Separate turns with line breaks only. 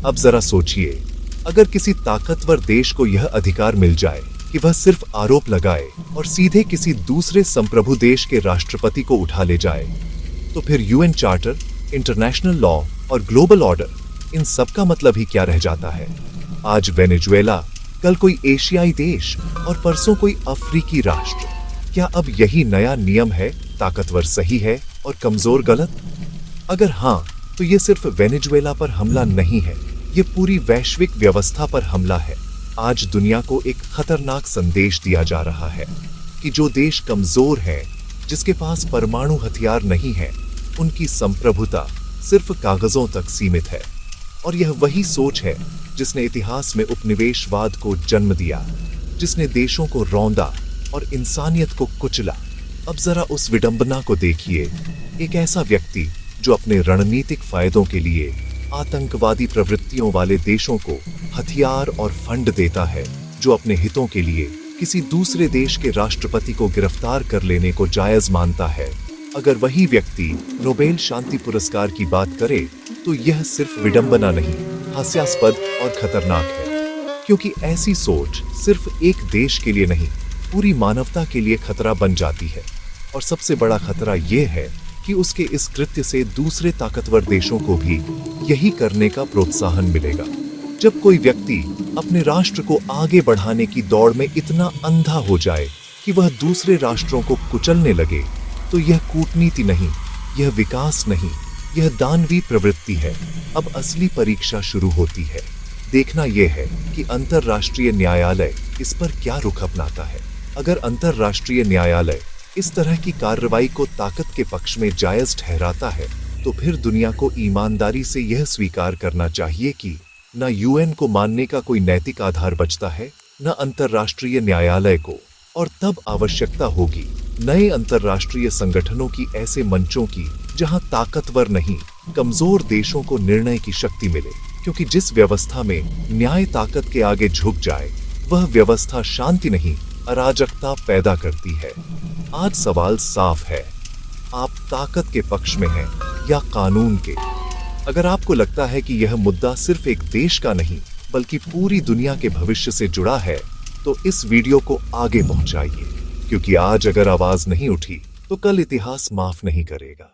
अब जरा सोचिए, अगर किसी ताकतवर देश को यह अधिकार मिल जाए कि वह सिर्फ आरोप लगाए और सीधे किसी दूसरे संप्रभु देश के राष्ट्रपति को उठा ले जाए, तो फिर यूएन चार्टर, इंटरनेशनल लॉ और ग्लोबल ऑर्डर, इन सब का मतलब ही क्या रह जाता है? आज वेनेजुएला, कल कोई एशियाई देश और परसों कोई अफ्रीकी राष्ट्र। क्या अब यही नया नियम है, ताकतवर सही है और कमजोर गलत? अगर हाँ, तो ये सिर्फ वेनेजुएला पर हमला नहीं है, ये पूरी वैश्विक व्यवस्था पर हमला है। आज दुनिया को एक खतरनाक संदेश दिया जा रहा है कि जो देश कमजोर है, जिसके पास परमाणु हथियार नहीं है, उनकी संप्रभुता सिर्फ कागजों तक सीमित है। और यह वही सोच है जिसने इतिहास में उपनिवेशवाद को जन्म दिया, जिसने देशों को रौंदा और इंसानियत को कुचला। अब जरा उस विडंबना को देखिए, एक ऐसा व्यक्ति जो अपने रणनीतिक फायदों के लिए आतंकवादी प्रवृत्तियों वाले देशों को हथियार और फंड देता है, जो अपने हितों के लिए किसी दूसरे देश के राष्ट्रपति को गिरफ्तार कर लेने को जायज मानता है। अगर वही व्यक्ति नोबेल शांति पुरस्कार की बात करे, तो यह सिर्फ विडंबना नहीं, हास्यास्पद और खतरनाक है। क्योंकि ऐसी सोच सिर्फ एक देश के लिए नहीं, पूरी मानवता के लिए खतरा बन जाती है। और सबसे बड़ा खतरा यह है कि उसके इस कृत्य से दूसरे ताकतवर देशों को भी यही करने का प्रोत्साहन मिलेगा। जब कोई व्यक्ति अपने राष्ट्र को आगे बढ़ाने की दौड़ में इतना अंधा हो जाए कि वह दूसरे राष्ट्रों को कुचलने लगे, तो यह कूटनीति नहीं, यह विकास नहीं, यह दानवी प्रवृत्ति है। अब असली परीक्षा शुरू होती है। देखना यह है कि अंतर्राष्ट्रीय न्यायालय इस पर क्या रुख अपनाता है। अगर अंतर्राष्ट्रीय न्यायालय इस तरह की कार्रवाई को ताकत के पक्ष में जायज ठहराता है, तो फिर दुनिया को ईमानदारी से यह स्वीकार करना चाहिए कि न यूएन को मानने का कोई नैतिक आधार बचता है, न अंतर्राष्ट्रीय न्यायालय को। और तब आवश्यकता होगी नए अंतर्राष्ट्रीय संगठनों की, ऐसे मंचों की जहां ताकतवर नहीं, कमजोर देशों को निर्णय की शक्ति मिले। क्योंकि जिस व्यवस्था में न्याय ताकत के आगे झुक जाए, वह व्यवस्था शांति नहीं, अराजकता पैदा करती है। आज सवाल साफ है, आप ताकत के पक्ष में हैं या कानून के? अगर आपको लगता है कि यह मुद्दा सिर्फ एक देश का नहीं, बल्कि पूरी दुनिया के भविष्य से जुड़ा है, तो इस वीडियो को आगे पहुंचाइए। क्योंकि आज अगर आवाज नहीं उठी, तो कल इतिहास माफ नहीं करेगा।